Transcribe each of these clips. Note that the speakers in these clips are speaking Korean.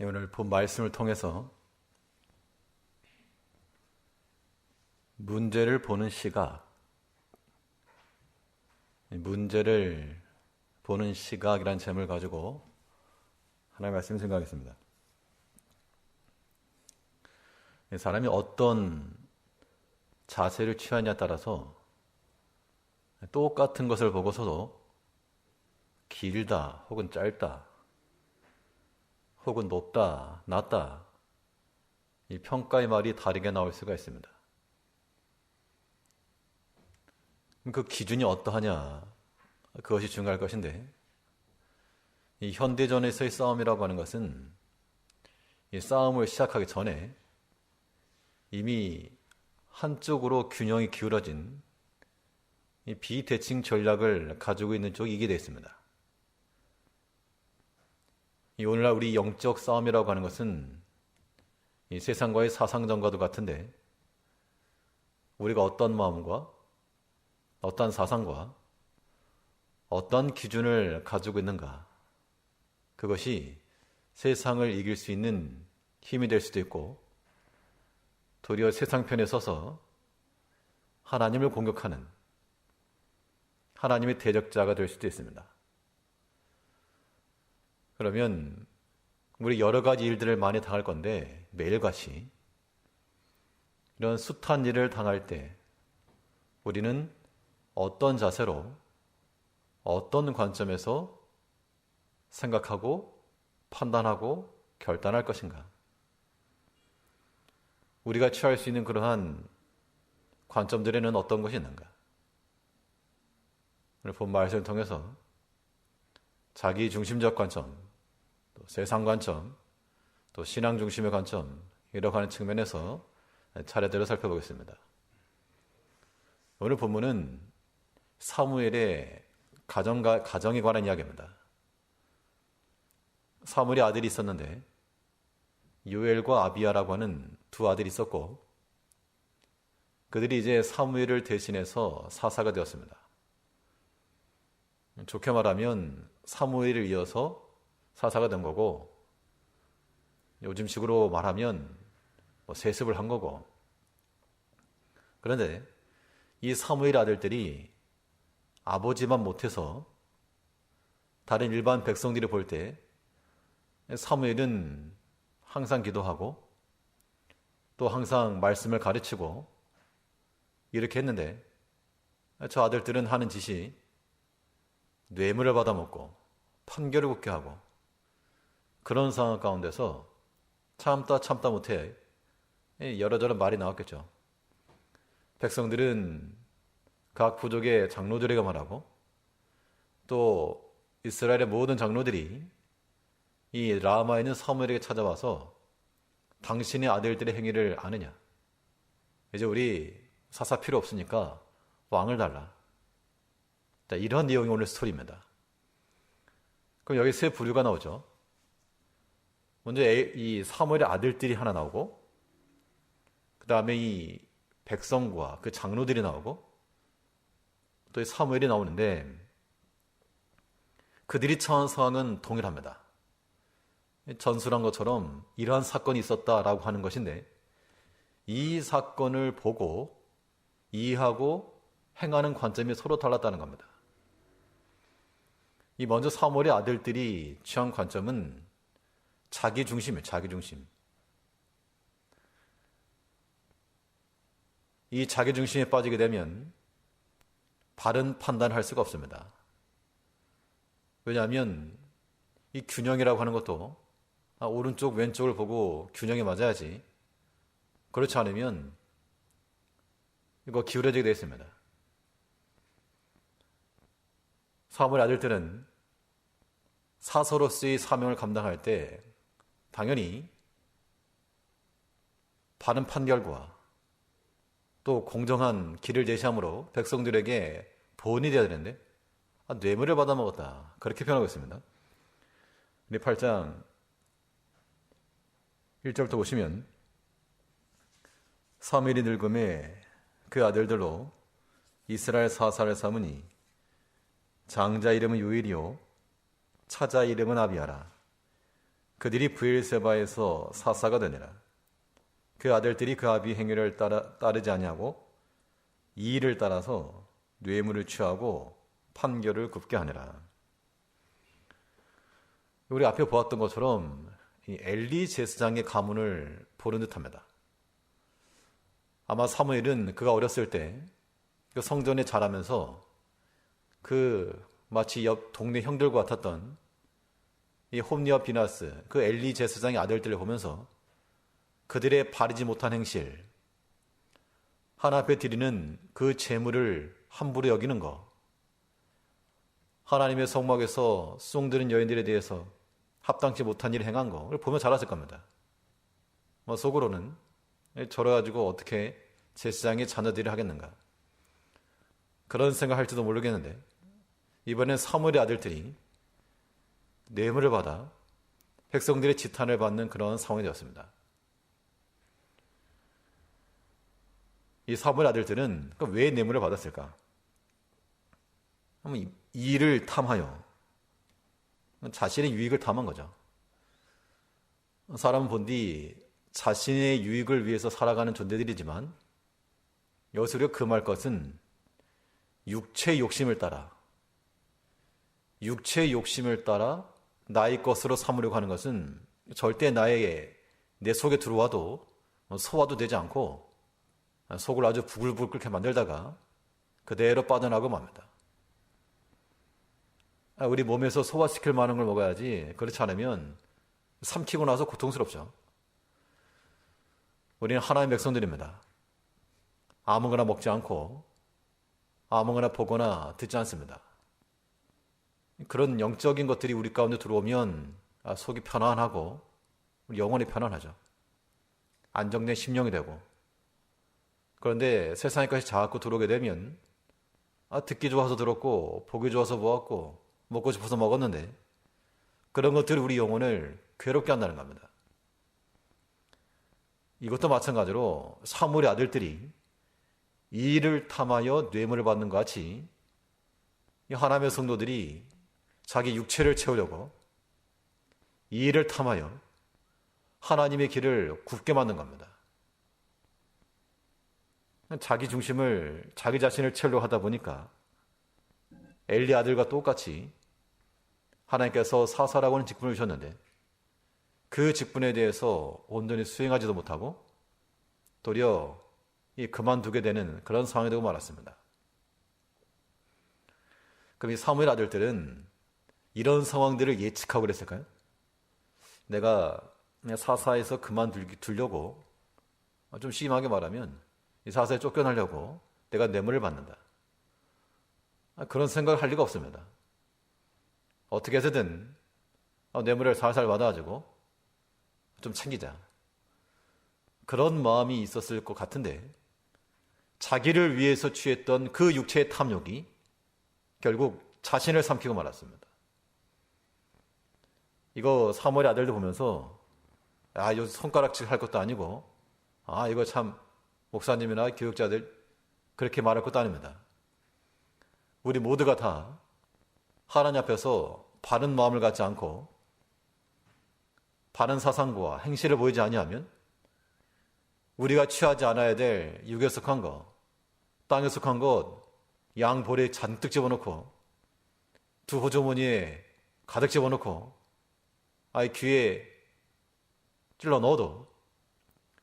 오늘 본 말씀을 통해서 문제를 보는 시각, 문제를 보는 시각이라는 제목을 가지고 하나의 말씀을 생각하겠습니다. 사람이 어떤 자세를 취하냐에 따라서 똑같은 것을 보고서도 길다 혹은 짧다 혹은 높다, 낮다, 이 평가의 말이 다르게 나올 수가 있습니다. 그 기준이 어떠하냐, 그것이 중요할 것인데, 이 현대전에서의 싸움이라고 하는 것은 이 싸움을 시작하기 전에 이미 한쪽으로 균형이 기울어진 이 비대칭 전략을 가지고 있는 쪽이 이기게 되어 있습니다. 이 오늘날 우리 영적 싸움이라고 하는 것은 이 세상과의 사상전과도 같은데, 우리가 어떤 마음과 어떤 사상과 어떤 기준을 가지고 있는가, 그것이 세상을 이길 수 있는 힘이 될 수도 있고, 도리어 세상 편에 서서 하나님을 공격하는 하나님의 대적자가 될 수도 있습니다. 그러면 우리 여러 가지 일들을 많이 당할 건데, 매일같이 이런 숱한 일을 당할 때 우리는 어떤 자세로, 어떤 관점에서 생각하고 판단하고 결단할 것인가? 우리가 취할 수 있는 그러한 관점들에는 어떤 것이 있는가? 오늘 본 말씀을 통해서 자기 중심적 관점, 또 세상 관점, 또 신앙 중심의 관점, 이라고 하는 측면에서 차례대로 살펴보겠습니다. 오늘 본문은 사무엘의 가정에 관한 이야기입니다. 사무엘의 아들이 있었는데 요엘과 아비야라고 하는 두 아들이 있었고, 그들이 이제 사무엘을 대신해서 사사가 되었습니다. 좋게 말하면 사무엘을 이어서 사사가 된 거고, 요즘식으로 말하면 세습을 한 거고. 그런데 이 사무엘 아들들이 아버지만 못해서 다른 일반 백성들이 볼 때 사무엘은 항상 기도하고 또 항상 말씀을 가르치고 이렇게 했는데, 저 아들들은 하는 짓이 뇌물을 받아먹고 판결을 굳게 하고, 그런 상황 가운데서 참다 못해 여러저런 말이 나왔겠죠. 백성들은 각 부족의 장로들에게 말하고, 또 이스라엘의 모든 장로들이 이 라마에 있는 사무엘에게 찾아와서 당신의 아들들의 행위를 아느냐, 이제 우리 사사 필요 없으니까 왕을 달라. 이런 내용이 오늘 스토리입니다. 그럼 여기 세 부류가 나오죠. 먼저 이 사무엘의 아들들이 하나 나오고, 그 다음에 이 백성과 그 장로들이 나오고, 또 이 사무엘이 나오는데, 그들이 처한 상황은 동일합니다. 전술한 것처럼 이러한 사건이 있었다라고 하는 것인데, 이 사건을 보고 이해하고 행하는 관점이 서로 달랐다는 겁니다. 이 먼저 사무엘의 아들들이 취한 관점은 자기 중심이에요. 자기 중심. 이 자기 중심에 빠지게 되면 바른 판단할 수가 없습니다. 왜냐하면 이 균형이라고 하는 것도 오른쪽 왼쪽을 보고 균형이 맞아야지, 그렇지 않으면 이거 기울어지게 되어 있습니다. 사무엘 아들들은 사서로서의 사명을 감당할 때 당연히 바른 판결과 또 공정한 길을 제시함으로 백성들에게 보온이 되어야 되는데, 뇌물을 받아먹었다, 그렇게 표현하고 있습니다. 우리 8장 1절부터 보시면, 사무엘이 늙음에 그 아들들로 이스라엘 사사를 삼으니 장자 이름은 요엘이요 차자 이름은 아비야라. 그들이 브엘세바에서 사사가 되니라. 그 아들들이 그 아비 행위를 따르지 아니하고 이 일을 따라서 뇌물을 취하고 판결을 굽게 하니라. 우리 앞에 보았던 것처럼 이 엘리 제사장의 가문을 보는 듯합니다. 아마 사무엘은 그가 어렸을 때 그 성전에 자라면서 그 마치 옆 동네 형들과 같았던 이 홈리와 비나스, 그 엘리 제사장의 아들들을 보면서 그들의 바르지 못한 행실, 하나님 앞에 드리는 그 제물을 함부로 여기는 것, 하나님의 성막에서 수종드는 여인들에 대해서 합당치 못한 일을 행한 것을 보며 자랐을 겁니다. 속으로는 저래가지고 어떻게 제사장의 자녀들이 하겠는가, 그런 생각할지도 모르겠는데, 이번엔 사무엘의 아들들이 뇌물을 받아 백성들의 지탄을 받는 그런 상황이 되었습니다. 이 사무엘 아들들은 왜 뇌물을 받았을까? 이 일을 탐하여 자신의 유익을 탐한 거죠. 사람은 본디 자신의 유익을 위해서 살아가는 존재들이지만, 여기서 우리가 금할 것은 육체의 욕심을 따라 나의 것으로 삼으려고 하는 것은 절대 내 속에 들어와도 소화도 되지 않고 속을 아주 부글부글 끓게 만들다가 그대로 빠져나가고 맙니다. 우리 몸에서 소화시킬 만한 걸 먹어야지, 그렇지 않으면 삼키고 나서 고통스럽죠. 우리는 하나님의 백성들입니다. 아무거나 먹지 않고 아무거나 보거나 듣지 않습니다. 그런 영적인 것들이 우리 가운데 들어오면 속이 편안하고 영혼이 편안하죠. 안정된 심령이 되고. 그런데 세상에까지 자꾸 들어오게 되면 듣기 좋아서 들었고 보기 좋아서 보았고 먹고 싶어서 먹었는데, 그런 것들이 우리 영혼을 괴롭게 한다는 겁니다. 이것도 마찬가지로 사무엘의 아들들이 이 일을 탐하여 뇌물을 받는 것 같이 하나님의 성도들이 자기 육체를 채우려고 이 일을 탐하여 하나님의 길을 굽게 만든 겁니다. 자기 자신을 채우려고 하다 보니까 엘리 아들과 똑같이 하나님께서 사사라고 하는 직분을 주셨는데, 그 직분에 대해서 온전히 수행하지도 못하고 도리어 그만두게 되는 그런 상황이 되고 말았습니다. 그럼 이 사무엘 아들들은 이런 상황들을 예측하고 그랬을까요? 내가 사사에서 그만두려고, 좀 심하게 말하면 이 사사에 쫓겨나려고 내가 뇌물을 받는다, 그런 생각을 할 리가 없습니다. 어떻게 해서든 뇌물을 살살 받아가지고 좀 챙기자, 그런 마음이 있었을 것 같은데, 자기를 위해서 취했던 그 육체의 탐욕이 결국 자신을 삼키고 말았습니다. 이거 사무엘의 아들들 보면서 이거 손가락질 할 것도 아니고 이거 참 목사님이나 교육자들 그렇게 말할 것도 아닙니다. 우리 모두가 다 하나님 앞에서 바른 마음을 갖지 않고 바른 사상과 행실을 보이지 아니하면 우리가 취하지 않아야 될 육에 속한 것, 땅에 속한 것, 양 볼에 잔뜩 집어넣고 두 호주머니에 가득 집어넣고 귀에 찔러 넣어도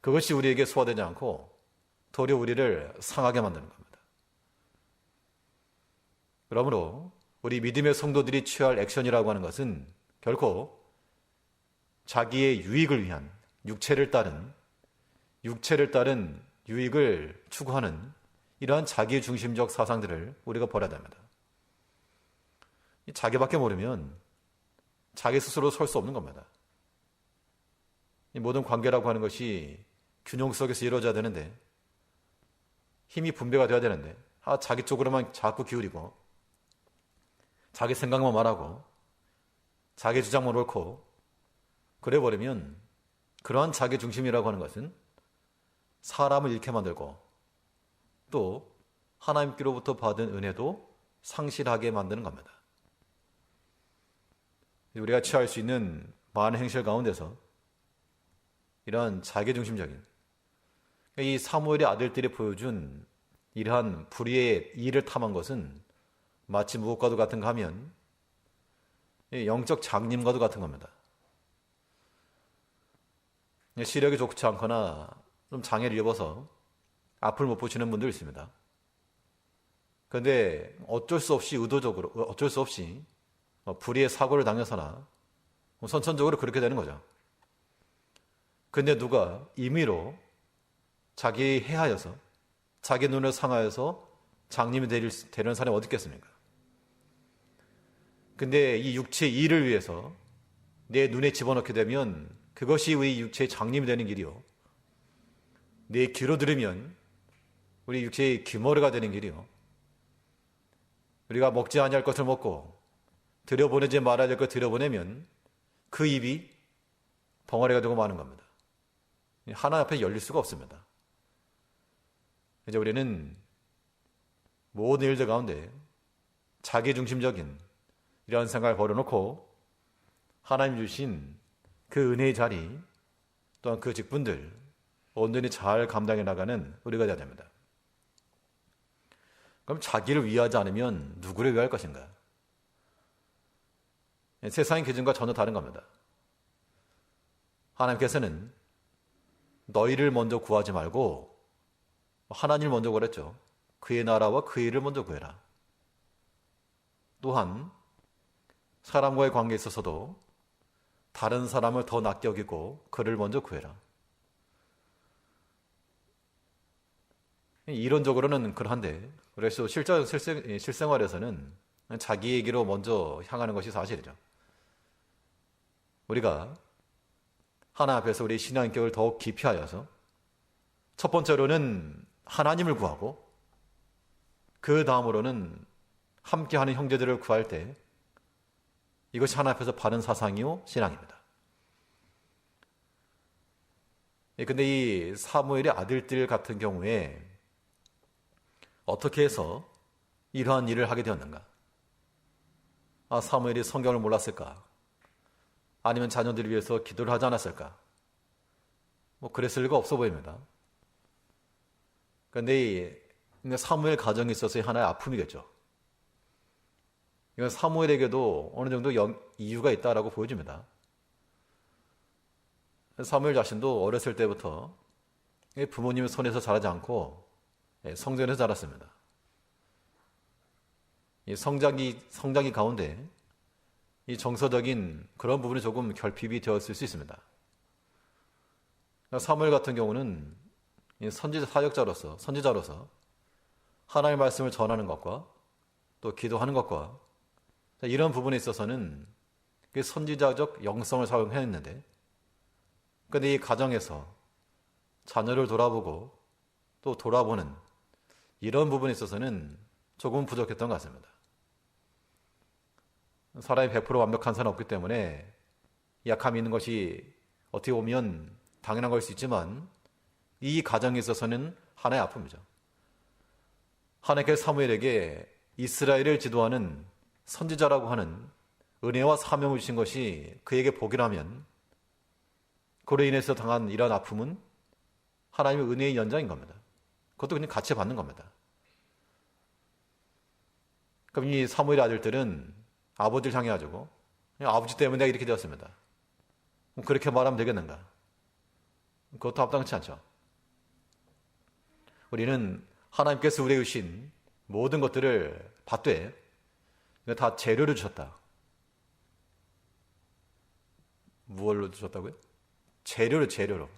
그것이 우리에게 소화되지 않고 도리어 우리를 상하게 만드는 겁니다. 그러므로 우리 믿음의 성도들이 취할 액션이라고 하는 것은 결코 자기의 유익을 위한 육체를 따른 유익을 추구하는 이러한 자기 중심적 사상들을 우리가 버려야 됩니다. 자기밖에 모르면 자기 스스로 설 수 없는 겁니다. 이 모든 관계라고 하는 것이 균형 속에서 이루어져야 되는데, 힘이 분배가 돼야 되는데 자기 쪽으로만 자꾸 기울이고 자기 생각만 말하고 자기 주장만 옳고 그래버리면 그러한 자기 중심이라고 하는 것은 사람을 잃게 만들고 또 하나님께로부터 받은 은혜도 상실하게 만드는 겁니다. 우리가 취할 수 있는 많은 행실 가운데서 이러한 자기중심적인 이 사무엘의 아들들이 보여준 이러한 불의의 일을 탐한 것은 마치 무엇과도 같은가 하면 영적 장님과도 같은 겁니다. 시력이 좋지 않거나 좀 장애를 입어서 앞을 못 보시는 분들 있습니다. 그런데 어쩔 수 없이 의도적으로, 어쩔 수 없이 불의의 사고를 당해서나 선천적으로 그렇게 되는 거죠. 근데 누가 임의로 자기 해하여서 자기 눈을 상하여서 장님이 되려는 사람이 어디 있겠습니까? 근데 이 육체의 일을 위해서 내 눈에 집어넣게 되면 그것이 우리 육체의 장님이 되는 길이요. 내 귀로 들으면 우리 육체의 귀머리가 되는 길이요. 우리가 먹지 아니할 것을 먹고 들여보내지 말아야 될 것 들여보내면 그 입이 벙어리가 되고 마는 겁니다. 하나 앞에 열릴 수가 없습니다. 이제 우리는 모든 일들 가운데 자기중심적인 이러한 생각을 버려놓고 하나님 주신 그 은혜의 자리 또한 그 직분들 온전히 잘 감당해 나가는 우리가 되어야 됩니다. 그럼 자기를 위하지 않으면 누구를 위할 것인가? 세상의 기준과 전혀 다른 겁니다. 하나님께서는 너희를 먼저 구하지 말고 하나님을 먼저 구했죠. 그의 나라와 그의 일을 먼저 구해라. 또한 사람과의 관계에 있어서도 다른 사람을 더 낮게 여기고 그를 먼저 구해라. 이론적으로는 그러한데 그래서 실생활에서는 자기에게로 먼저 향하는 것이 사실이죠. 우리가 하나 앞에서 우리 신앙인격을 더욱 깊이 하여서 첫 번째로는 하나님을 구하고 그 다음으로는 함께하는 형제들을 구할 때 이것이 하나 앞에서 바른 사상이요 신앙입니다. 근데 이 사무엘의 아들들 같은 경우에 어떻게 해서 이러한 일을 하게 되었는가? 사무엘이 성경을 몰랐을까? 아니면 자녀들을 위해서 기도를 하지 않았을까? 그랬을 리가 없어 보입니다. 그런데 사무엘 가정에 있어서의 하나의 아픔이겠죠. 이건 사무엘에게도 어느 정도 이유가 있다라고 보여집니다. 사무엘 자신도 어렸을 때부터 부모님의 손에서 자라지 않고 성전에서 자랐습니다. 이 성장기 가운데 이 정서적인 그런 부분이 조금 결핍이 되었을 수 있습니다. 사무엘 같은 경우는 선지자로서 하나님의 말씀을 전하는 것과 또 기도하는 것과 이런 부분에 있어서는 선지자적 영성을 사용했는데 그런데 이 가정에서 자녀를 돌아보고 또 돌아보는 이런 부분에 있어서는 조금 부족했던 것 같습니다. 사람이 100% 완벽한 사람은 없기 때문에 약함이 있는 것이 어떻게 보면 당연한 걸 수 있지만 이 가정에 있어서는 하나의 아픔이죠. 하나님께서 사무엘에게 이스라엘을 지도하는 선지자라고 하는 은혜와 사명을 주신 것이 그에게 복이라면 그로 인해서 당한 이러한 아픔은 하나님의 은혜의 연장인 겁니다. 그것도 그냥 같이 받는 겁니다. 그럼 이 사무엘의 아들들은 아버지를 향해 가지고 아버지 때문에 내가 이렇게 되었습니다. 그렇게 말하면 되겠는가? 그것도 합당치 않죠. 우리는 하나님께서 우리에게 주신 모든 것들을 받되 다 재료를 주셨다. 무엇로 주셨다고요? 재료로.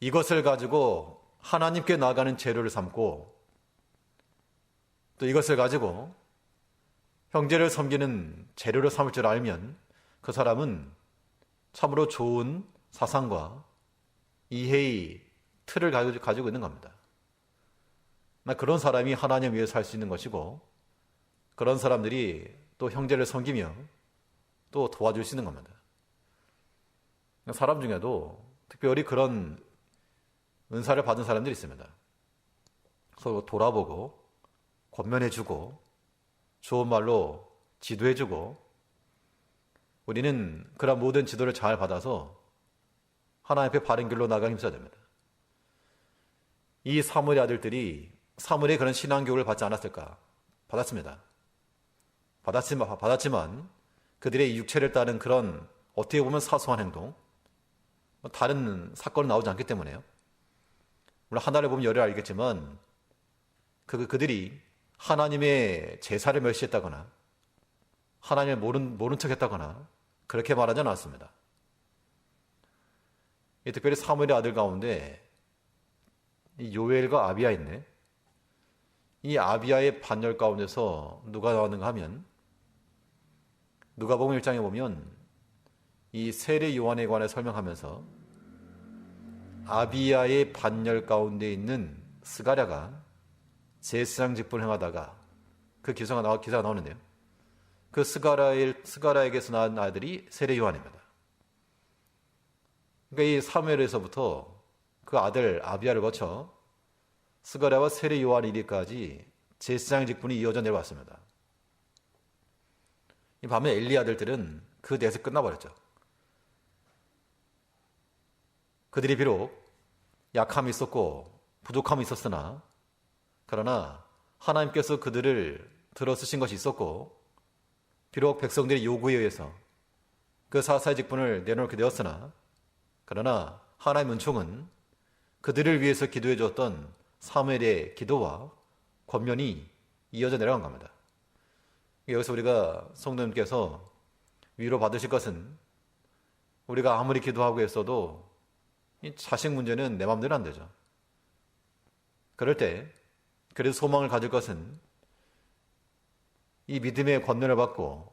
이것을 가지고 하나님께 나아가는 재료를 삼고 또 이것을 가지고 형제를 섬기는 재료를 삼을 줄 알면 그 사람은 참으로 좋은 사상과 이해의 틀을 가지고 있는 겁니다. 그런 사람이 하나님 위해서 살 수 있는 것이고 그런 사람들이 또 형제를 섬기며 또 도와줄 수 있는 겁니다. 사람 중에도 특별히 그런 은사를 받은 사람들이 있습니다. 서로 돌아보고 권면해주고 좋은 말로 지도해주고 우리는 그런 모든 지도를 잘 받아서 하나님 앞에 바른 길로 나가기 힘써야 됩니다. 이 사무엘의 아들들이 사무엘의 그런 신앙교육을 받지 않았을까? 받았습니다. 받았지만 그들의 육체를 따른 그런 어떻게 보면 사소한 행동, 다른 사건은 나오지 않기 때문에요. 물론 하나를 보면 열을 알겠지만 그들이 하나님의 제사를 멸시했다거나 하나님을 모른 척했다거나 그렇게 말하지 않았습니다. 특별히 사무엘의 아들 가운데 이 요엘과 아비야인데 이 아비야의 반열 가운데서 누가 나왔는가 하면 누가복음 1장에 보면 이 세례 요한에 관해 설명하면서 아비야의 반열 가운데 있는 스가랴가 제사장 직분을 행하다가 그 기사가 나오는데요. 그 스가랴에게서 낳은 아들이 세례 요한입니다. 그러니까 이 사무엘에서부터 그 아들 아비야를 거쳐 스가랴와 세례 요한 이르기까지 제사장 직분이 이어져 내려왔습니다. 이 반면 엘리 아들들은 그 대에서 끝나버렸죠. 그들이 비록 약함이 있었고 부족함이 있었으나 그러나 하나님께서 그들을 들어쓰신 것이 있었고 비록 백성들의 요구에 의해서 그 사사의 직분을 내놓게 되었으나 그러나 하나님의 은총은 그들을 위해서 기도해 주었던 사무엘의 기도와 권면이 이어져 내려간 겁니다. 여기서 우리가 성도님께서 위로 받으실 것은 우리가 아무리 기도하고 했어도 이 자식 문제는 내 마음대로 안 되죠. 그럴 때 그래도 소망을 가질 것은 이 믿음의 권면을 받고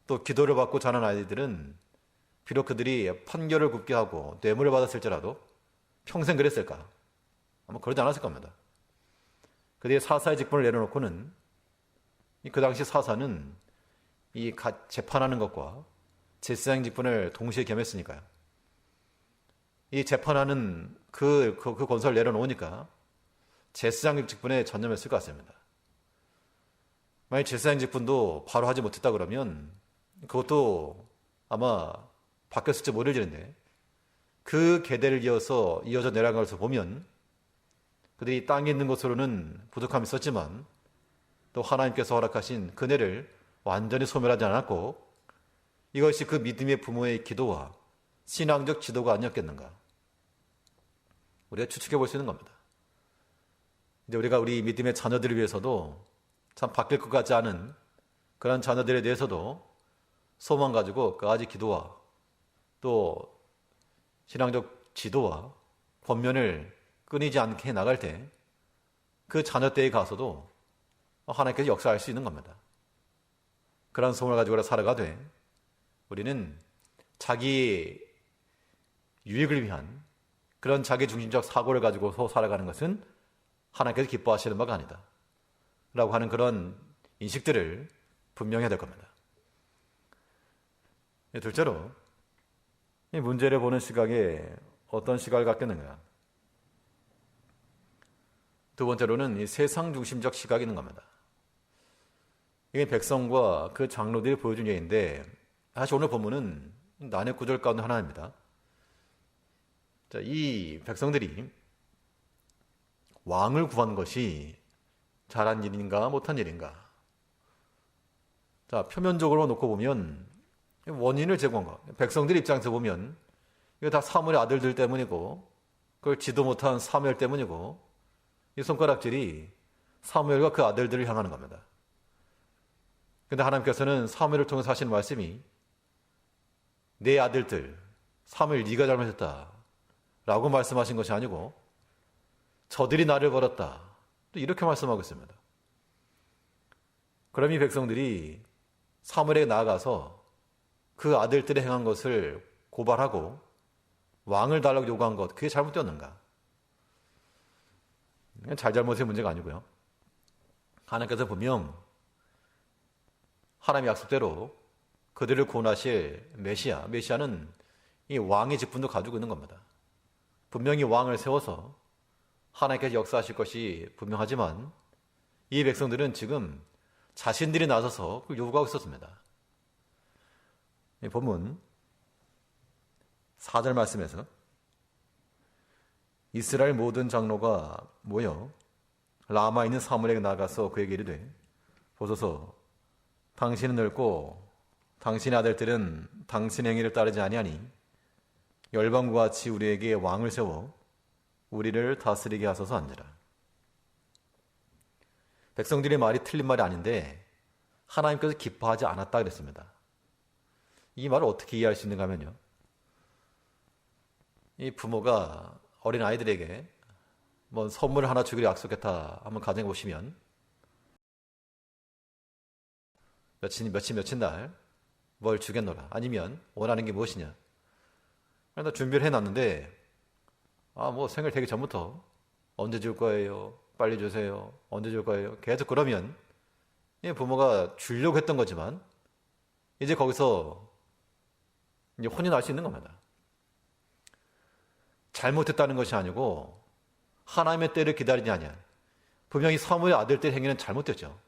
또 기도를 받고 자란 아이들은 비록 그들이 판결을 굽게 하고 뇌물을 받았을지라도 평생 그랬을까? 아마 그러지 않았을 겁니다. 그들의 사사의 직분을 내려놓고는 그 당시 사사는 이 재판하는 것과 제사장 직분을 동시에 겸했으니까요. 이 재판하는 그 권세를 내려놓으니까 제사장 직분에 전념했을 것 같습니다. 만약 제사장 직분도 바로 하지 못했다 그러면 그것도 아마 바뀌었을지 모르겠는데 그 계대를 이어져 내려간 것을 보면 그들이 땅에 있는 것으로는 부족함이 있었지만 또 하나님께서 허락하신 그네를 완전히 소멸하지 않았고 이것이 그 믿음의 부모의 기도와 신앙적 지도가 아니었겠는가 우리가 추측해 볼 수 있는 겁니다. 이제 우리가 우리 믿음의 자녀들을 위해서도 참 바뀔 것 같지 않은 그런 자녀들에 대해서도 소망 가지고 끝까지 기도와 또 신앙적 지도와 권면을 끊이지 않게 나갈 때 그 자녀 때에 가서도 하나님께서 역사할 수 있는 겁니다. 그런 소망을 가지고 살아가되 우리는 자기 유익을 위한 그런 자기 중심적 사고를 가지고 살아가는 것은 하나님께서 기뻐하시는 바가 아니다 라고 하는 그런 인식들을 분명히 해야 될 겁니다. 둘째로 이 문제를 보는 시각에 어떤 시각을 갖겠는가. 두 번째로는 이 세상 중심적 시각이 있는 겁니다. 이게 백성과 그 장로들이 보여준 예인데 사실 오늘 본문은 난해 구절 가운데 하나입니다. 자, 이 백성들이 왕을 구한 것이 잘한 일인가 못한 일인가. 자, 표면적으로 놓고 보면 원인을 제공한 거. 백성들 입장에서 보면 이거 다 사무엘의 아들들 때문이고 그걸 지도 못한 사무엘 때문이고 이 손가락질이 사무엘과 그 아들들을 향하는 겁니다. 그런데 하나님께서는 사무엘을 통해서 하시는 말씀이 내 아들들 사무엘 네가 잘못했다 라고 말씀하신 것이 아니고 저들이 나를 버렸다 또 이렇게 말씀하고 있습니다. 그럼 이 백성들이 사무엘에게 나아가서 그 아들들이 행한 것을 고발하고 왕을 달라고 요구한 것 그게 잘못되었는가? 잘잘못의 문제가 아니고요. 하나님께서 분명 하나님의 약속대로 그들을 구원하실 메시아는 이 왕의 직분도 가지고 있는 겁니다. 분명히 왕을 세워서 하나님께서 역사하실 것이 분명하지만 이 백성들은 지금 자신들이 나서서 그걸 요구하고 있었습니다. 이 본문 4절 말씀에서 이스라엘 모든 장로가 모여 라마에 있는 사무엘에게 나가서 그에게 이르되 보소서 당신은 늙고 당신의 아들들은 당신의 행위를 따르지 아니하니 열방과 같이 우리에게 왕을 세워 우리를 다스리게 하소서 하니라. 백성들의 말이 틀린 말이 아닌데 하나님께서 기뻐하지 않았다 그랬습니다. 이 말을 어떻게 이해할 수 있는가 하면요, 이 부모가 어린 아이들에게 뭐 선물을 하나 주기로 약속했다 한번 가정해 보시면 며칠 날 뭘 주겠노라, 아니면 원하는 게 무엇이냐, 나 준비를 해놨는데 뭐 생일 되기 전부터 언제 줄 거예요, 빨리 주세요, 언제 줄 거예요, 계속 그러면 이 부모가 주려고 했던 거지만 이제 거기서 이제 혼이 날 수 있는 겁니다. 잘못했다는 것이 아니고 하나님의 때를 기다리지 아니한, 분명히 사무엘 아들 때 행위는 잘못됐죠.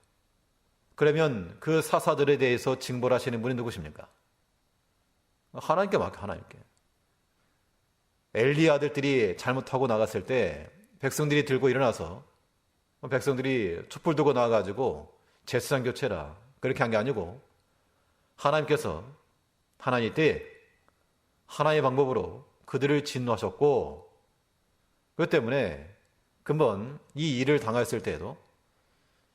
그러면 그 사사들에 대해서 징벌하시는 분이 누구십니까? 하나님께 맡겨, 하나님께. 엘리 아들들이 잘못하고 나갔을 때 백성들이 들고 일어나서 백성들이 촛불 들고 나와가지고 제사장 교체라 그렇게 한 게 아니고 하나님께서 하나님 때 하나님의 방법으로 그들을 진노하셨고, 그것 때문에 근본 이 일을 당했을 때에도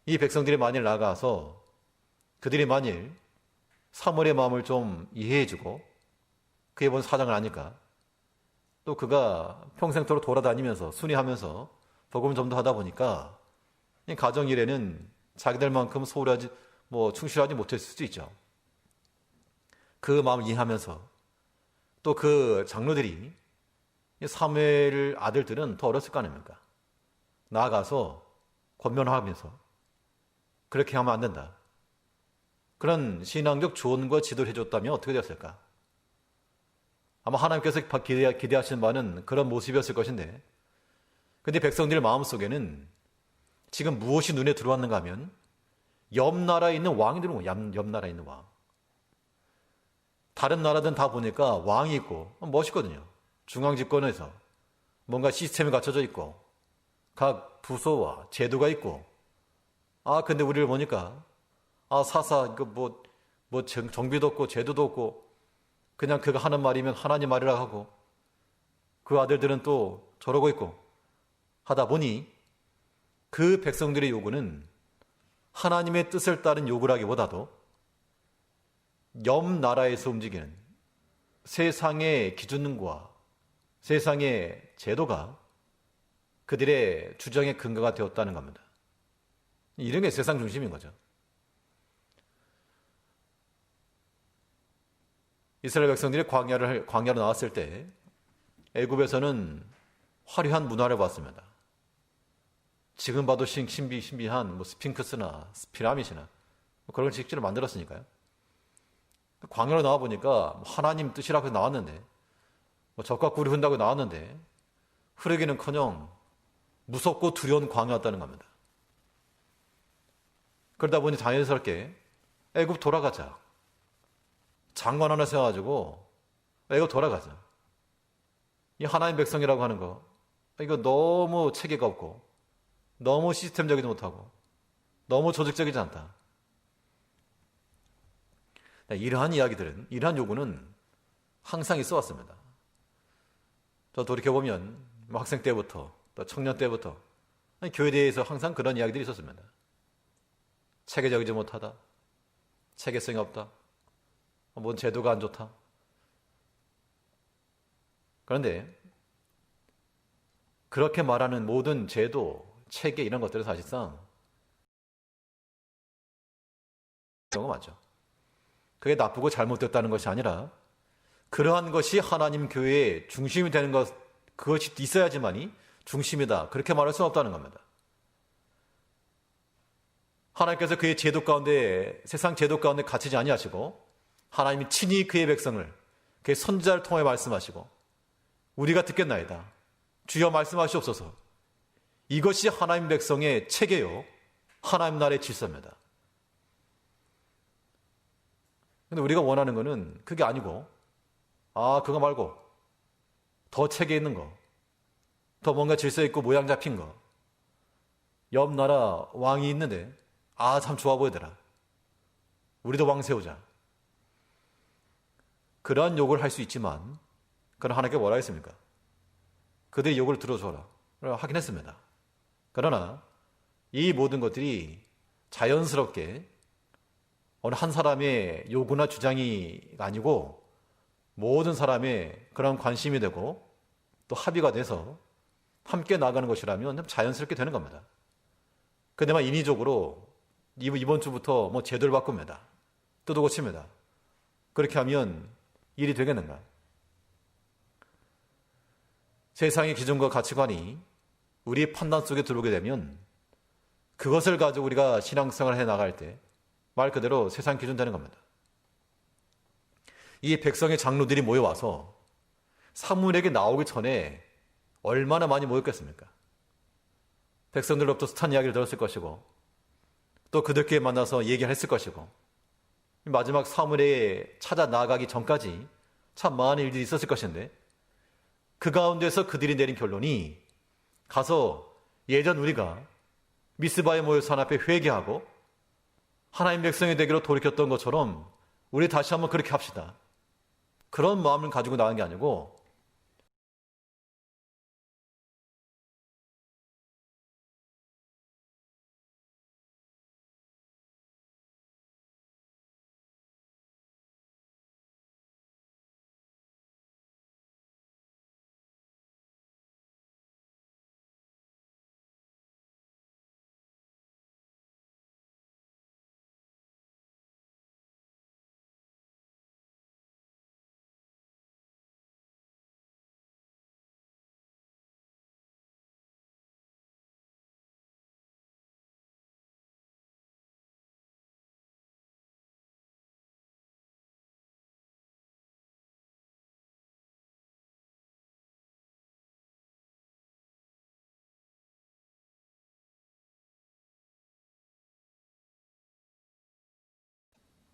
이 백성들이 만일 나가서 그들이 만일 사무엘의 마음을 좀 이해해주고 그에 본 사정을 아니까 또 그가 평생토록 돌아다니면서 순회하면서 복음을 전도하다 보니까 이 가정 일에는 자기들만큼 충실하지 못했을 수도 있죠. 그 마음을 이해하면서 또 그 장로들이 사무엘 아들들은 더 어렸을 거 아닙니까? 나아가서 권면하면서 그렇게 하면 안 된다, 그런 신앙적 조언과 지도를 해줬다면 어떻게 되었을까? 아마 하나님께서 기대하시는 바는 그런 모습이었을 것인데, 근데 백성들 마음속에는 지금 무엇이 눈에 들어왔는가 하면 옆 나라에 있는 왕이 들어온 거예요. 옆 나라에 있는 왕. 다른 나라들은 다 보니까 왕이 있고 멋있거든요. 중앙 집권에서 뭔가 시스템이 갖춰져 있고 각 부서와 제도가 있고, 근데 우리를 보니까 사사 정비도 없고 제도도 없고 그냥 그가 하는 말이면 하나님 말이라 하고 그 아들들은 또 저러고 있고 하다 보니 그 백성들의 요구는 하나님의 뜻을 따른 요구라기보다도 옆 나라에서 움직이는 세상의 기준과 세상의 제도가 그들의 주장의 근거가 되었다는 겁니다. 이런 게 세상 중심인 거죠. 이스라엘 백성들이 광야로 나왔을 때 애굽에서는 화려한 문화를 봤습니다. 지금 봐도 신비한 스핑크스나 피라밋이나 그런 걸 직접 만들었으니까요. 광야로 나와 보니까 하나님 뜻이라고 나왔는데 적과 꿀이 흐른다고 나왔는데 흐르기는커녕 무섭고 두려운 광야였다는 겁니다. 그러다 보니 자연스럽게 애굽 돌아가자, 장관 하나 세워가지고 애굽 돌아가자, 이 하나님 백성이라고 하는 거 이거 너무 체계가 없고 너무 시스템적이지 못하고 너무 조직적이지 않다. 이러한 이야기들은, 이러한 요구는 항상 있어 왔습니다. 저 돌이켜보면 학생 때부터 또 청년 때부터 교회에 대해서 항상 그런 이야기들이 있었습니다. 체계적이지 못하다, 체계성이 없다, 뭔 제도가 안 좋다. 그런데 그렇게 말하는 모든 제도, 체계 이런 것들은 사실상 그런 거 맞죠. 그게 나쁘고 잘못됐다는 것이 아니라 그러한 것이 하나님 교회의 중심이 되는 것, 그것이 있어야지만이 중심이다, 그렇게 말할 수는 없다는 겁니다. 하나님께서 그의 제도 가운데, 세상 제도 가운데 갇히지 아니하시고 하나님이 친히 그의 백성을, 그의 선지자를 통해 말씀하시고 우리가 듣겠나이다, 주여 말씀하시옵소서, 이것이 하나님 백성의 체계요 하나님 나라의 질서입니다. 근데 우리가 원하는 거는 그게 아니고, 그거 말고 더 체계 있는 거, 더 뭔가 질서 있고 모양 잡힌 거, 옆 나라 왕이 있는데 참 좋아 보이더라, 우리도 왕 세우자. 그러한 요구를 할 수 있지만 그러나 하나님께 뭐라 했습니까? 그들의 요구를 들어줘라 하긴 했습니다. 그러나 이 모든 것들이 자연스럽게 어느 한 사람의 요구나 주장이 아니고 모든 사람의 그런 관심이 되고 또 합의가 돼서 함께 나가는 것이라면 자연스럽게 되는 겁니다. 근데만 인위적으로 이번 주부터 뭐 제도를 바꿉니다. 뜯어 고칩니다. 그렇게 하면 일이 되겠는가? 세상의 기준과 가치관이 우리 판단 속에 들어오게 되면 그것을 가지고 우리가 신앙생활을 해나갈 때 말 그대로 세상 기준 되는 겁니다. 이 백성의 장로들이 모여와서 사무엘에게 나오기 전에 얼마나 많이 모였겠습니까? 백성들로부터 숱한 이야기를 들었을 것이고 또 그들끼리 만나서 얘기를 했을 것이고 마지막 사무엘에 찾아 나아가기 전까지 참 많은 일들이 있었을 것인데 그 가운데서 그들이 내린 결론이 가서 예전 우리가 미스바에 모여서 하나님 앞에 회개하고 하나님 백성이 되기로 돌이켰던 것처럼 우리 다시 한번 그렇게 합시다. 그런 마음을 가지고 나간 게 아니고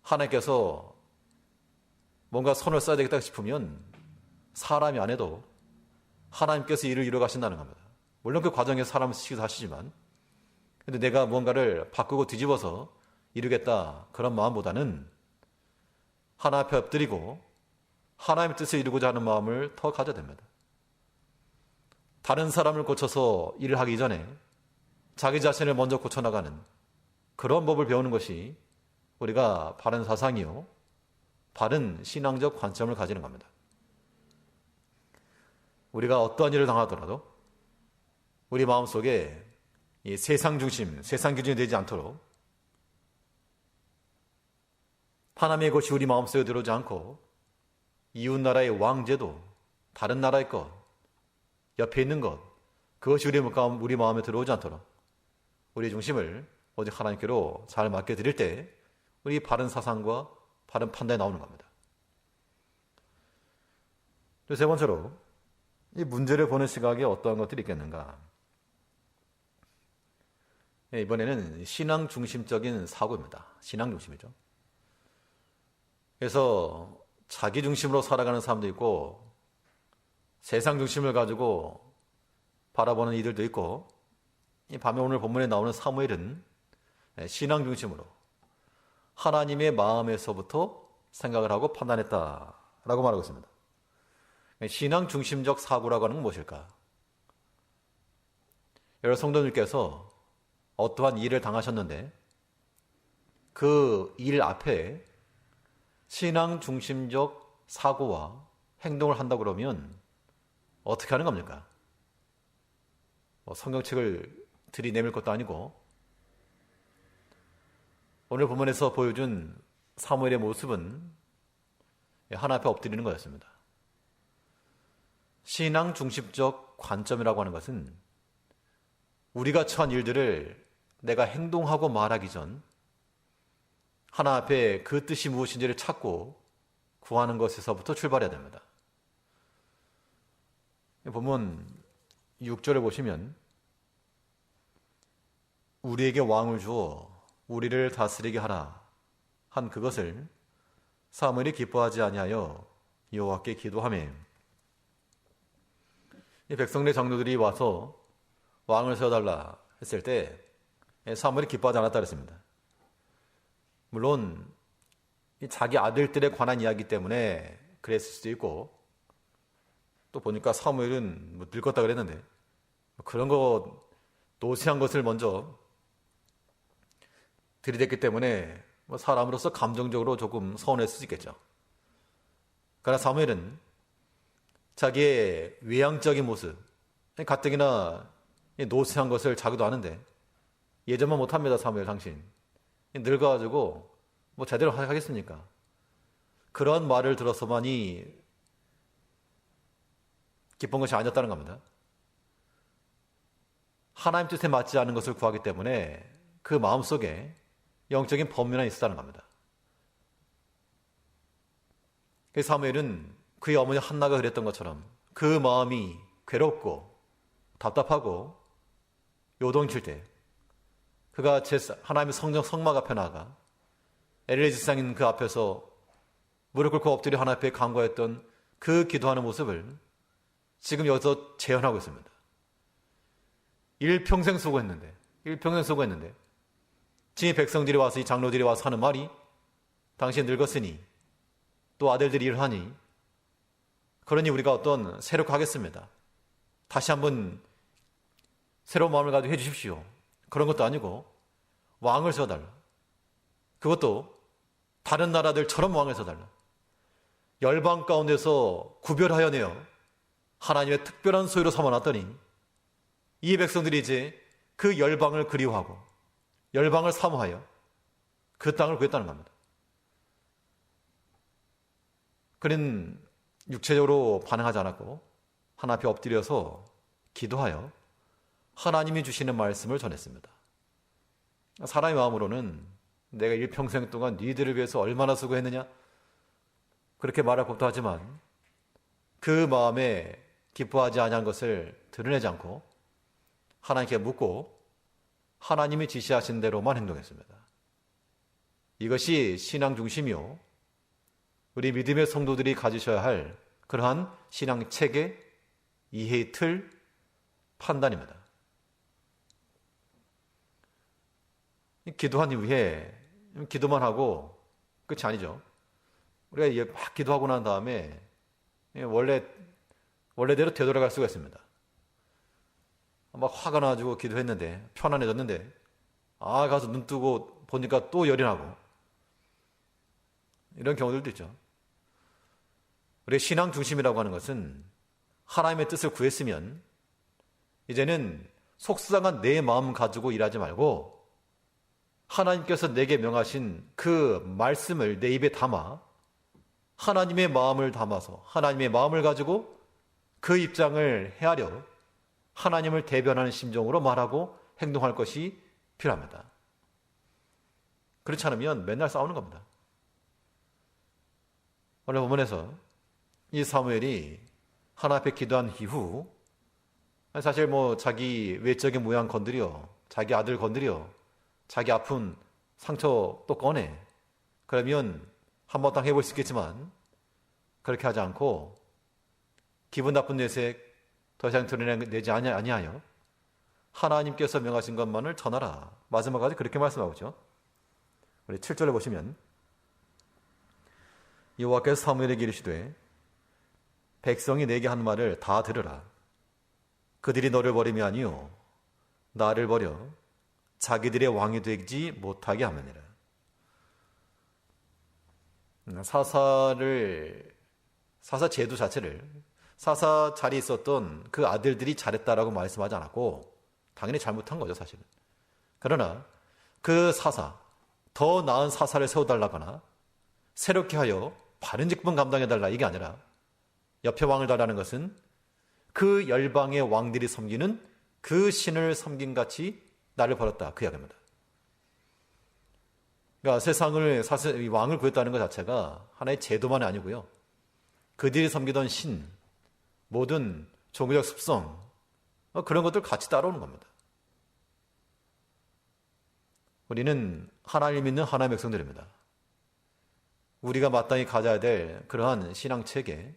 하나님께서 뭔가 선을 써야 되겠다 싶으면 사람이 안 해도 하나님께서 일을 이루어 가신다는 겁니다. 물론 그 과정에서 사람을 쓰시기도 하시지만 근데 내가 뭔가를 바꾸고 뒤집어서 이루겠다 그런 마음보다는 하나님 앞에 엎드리고 하나님의 뜻을 이루고자 하는 마음을 더 가져야 됩니다. 다른 사람을 고쳐서 일을 하기 전에 자기 자신을 먼저 고쳐나가는 그런 법을 배우는 것이 우리가 바른 사상이요 바른 신앙적 관점을 가지는 겁니다. 우리가 어떠한 일을 당하더라도 우리 마음속에 이 세상 중심, 세상 기준이 되지 않도록 하나님의 것이 우리 마음속에 들어오지 않고 이웃 나라의 왕제도, 다른 나라의 것, 옆에 있는 것, 그것이 우리 마음에 들어오지 않도록 우리 중심을 오직 하나님께로 잘 맡겨드릴 때 우리 바른 사상과 바른 판단이 나오는 겁니다. 세 번째로 이 문제를 보는 시각에 어떠한 것들이 있겠는가? 이번에는 신앙 중심적인 사고입니다. 신앙 중심이죠. 그래서 자기 중심으로 살아가는 사람도 있고 세상 중심을 가지고 바라보는 이들도 있고 이 밤에 오늘 본문에 나오는 사무엘은 신앙 중심으로 하나님의 마음에서부터 생각을 하고 판단했다라고 말하고 있습니다. 신앙 중심적 사고라고 하는 건 무엇일까? 여러 성도님께서 어떠한 일을 당하셨는데 그 일 앞에 신앙 중심적 사고와 행동을 한다 그러면 어떻게 하는 겁니까? 성경책을 들이내밀 것도 아니고 오늘 본문에서 보여준 사무엘의 모습은 하나님 앞에 엎드리는 거였습니다. 신앙 중심적 관점이라고 하는 것은 우리가 처한 일들을 내가 행동하고 말하기 전 하나님 앞에 그 뜻이 무엇인지를 찾고 구하는 것에서부터 출발해야 됩니다. 본문 6절을 보시면 우리에게 왕을 주어 우리를 다스리게 하라 한 그것을 사무엘이 기뻐하지 아니하여 여호와께 기도하며 이 백성의 장로들이 와서 왕을 세워달라 했을 때 사무엘이 기뻐하지 않았다 그랬습니다. 물론 자기 아들들에 관한 이야기 때문에 그랬을 수도 있고, 또 보니까 사무엘은 뭐 늙었다 그랬는데 그런 거 노쇠한 것을 먼저 들이댔기 때문에 뭐 사람으로서 감정적으로 조금 서운했을 수 있겠죠. 그러나 사무엘은 자기의 외향적인 모습, 가뜩이나 노쇠한 것을 자기도 아는데 예전만 못합니다. 사무엘 당신 늙어가지고 뭐 제대로 하겠습니까? 그런 말을 들어서만이 기쁜 것이 아니었다는 겁니다. 하나님 뜻에 맞지 않은 것을 구하기 때문에 그 마음속에 영적인 범민이 있었다는 겁니다. 사무엘은 그의 어머니 한나가 그랬던 것처럼 그 마음이 괴롭고 답답하고 요동칠 때 그가 하나님의 성령 성막 앞에 나가 엘리 지상인 그 앞에서 무릎 꿇고 엎드려 하나님 앞에 간구했던 그 기도하는 모습을 지금 여기서 재현하고 있습니다. 일평생 수고했는데 지금 백성들이 와서 이 장로들이 와서 하는 말이 당신 늙었으니 또 아들들이 일하니 그러니 우리가 어떤 새롭게 하겠습니다. 다시 한번 새로운 마음을 가지고 해주십시오. 그런 것도 아니고 왕을 세워달라. 그것도 다른 나라들처럼 왕을 세워달라. 열방 가운데서 구별하여 내어 하나님의 특별한 소유로 삼아놨더니 이 백성들이 이제 그 열방을 그리워하고 열방을 사모하여 그 땅을 구했다는 겁니다. 그는 육체적으로 반응하지 않았고 하나님 앞에 엎드려서 기도하여 하나님이 주시는 말씀을 전했습니다. 사람의 마음으로는 내가 일평생 동안 니들을 위해서 얼마나 수고했느냐 그렇게 말할 법도 하지만 그 마음에 기뻐하지 아니한 것을 드러내지 않고 하나님께 묻고 하나님이 지시하신 대로만 행동했습니다. 이것이 신앙 중심이요 우리 믿음의 성도들이 가지셔야 할 그러한 신앙 체계, 이해의 틀, 판단입니다. 기도한 이후에 기도만 하고 끝이 아니죠. 우리가 막 기도하고 난 다음에 원래대로 되돌아갈 수가 있습니다. 막 화가 나가지고 기도했는데 편안해졌는데 가서 눈 뜨고 보니까 또 열이 나고 이런 경우들도 있죠. 우리 신앙 중심이라고 하는 것은 하나님의 뜻을 구했으면 이제는 속상한 내 마음 가지고 일하지 말고 하나님께서 내게 명하신 그 말씀을 내 입에 담아 하나님의 마음을 담아서 하나님의 마음을 가지고 그 입장을 헤아려 하나님을 대변하는 심정으로 말하고 행동할 것이 필요합니다. 그렇지 않으면 맨날 싸우는 겁니다. 오늘 본문에서 이 사무엘이 하나님 앞에 기도한 이후 사실 자기 외적인 모양 건드려 자기 아들 건드려 자기 아픈 상처 또 꺼내 그러면 한바탕 해볼 수 있겠지만 그렇게 하지 않고 기분 나쁜 내색 더 이상 드러내지 아니하여 하나님께서 명하신 것만을 전하라. 마지막까지 그렇게 말씀하고 있죠. 우리 7절에 보시면 여호와께서 사무엘에게 이르시되 백성이 내게 한 말을 다 들으라. 그들이 너를 버림이 아니요 나를 버려 자기들의 왕이 되지 못하게 하느니라. 사사 제도 자체를 사사 자리에 있었던 그 아들들이 잘했다라고 말씀하지 않았고 당연히 잘못한 거죠 사실은. 그러나 그 사사 더 나은 사사를 세워달라거나 새롭게 하여 바른 직분 감당해달라 이게 아니라 옆에 왕을 달라는 것은 그 열방의 왕들이 섬기는 그 신을 섬긴 같이 나를 버렸다 그 이야기입니다. 그러니까 세상을 이 왕을 구했다는 것 자체가 하나의 제도만이 아니고요. 그들이 섬기던 신, 모든 종교적 습성 그런 것들 같이 따라오는 겁니다. 우리는 하나님 믿는 하나님의 백성들입니다. 우리가 마땅히 가져야 될 그러한 신앙 체계,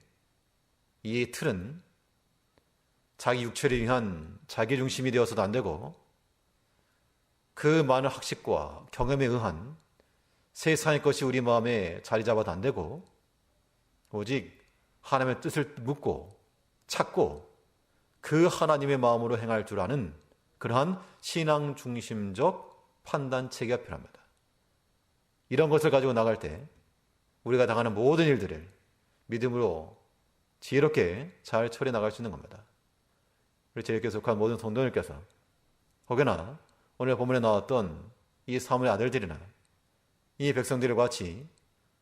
이 틀은 자기 육체를 위한 자기 중심이 되어서도 안 되고 그 많은 학식과 경험에 의한 세상의 것이 우리 마음에 자리 잡아도 안 되고 오직 하나님의 뜻을 묻고 찾고 그 하나님의 마음으로 행할 줄 아는 그러한 신앙 중심적 판단 체계가 필요합니다. 이런 것을 가지고 나갈 때 우리가 당하는 모든 일들을 믿음으로 지혜롭게 잘 처리해 나갈 수 있는 겁니다. 우리 제일교회 속한 모든 성도님께서 혹여나 오늘 본문에 나왔던 이 사무의 아들들이나 이 백성들과 같이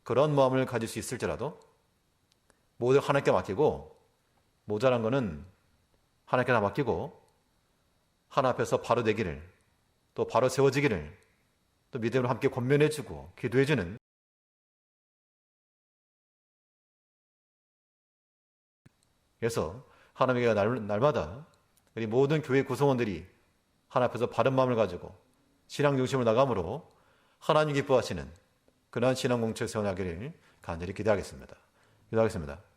그런 마음을 가질 수 있을지라도 모두 하나님께 맡기고 모자란 거는 하나님께 다 맡기고 하나 앞에서 바로 되기를 또 바로 세워지기를 또 믿음으로 함께 권면해주고 기도해주는 그래서 하나님께 날마다 우리 모든 교회 구성원들이 하나 앞에서 바른 마음을 가지고 신앙 중심으로 나감으로 하나님 기뻐하시는 그러한 신앙 공동체 세워나기를 간절히 기대하겠습니다. 기도하겠습니다.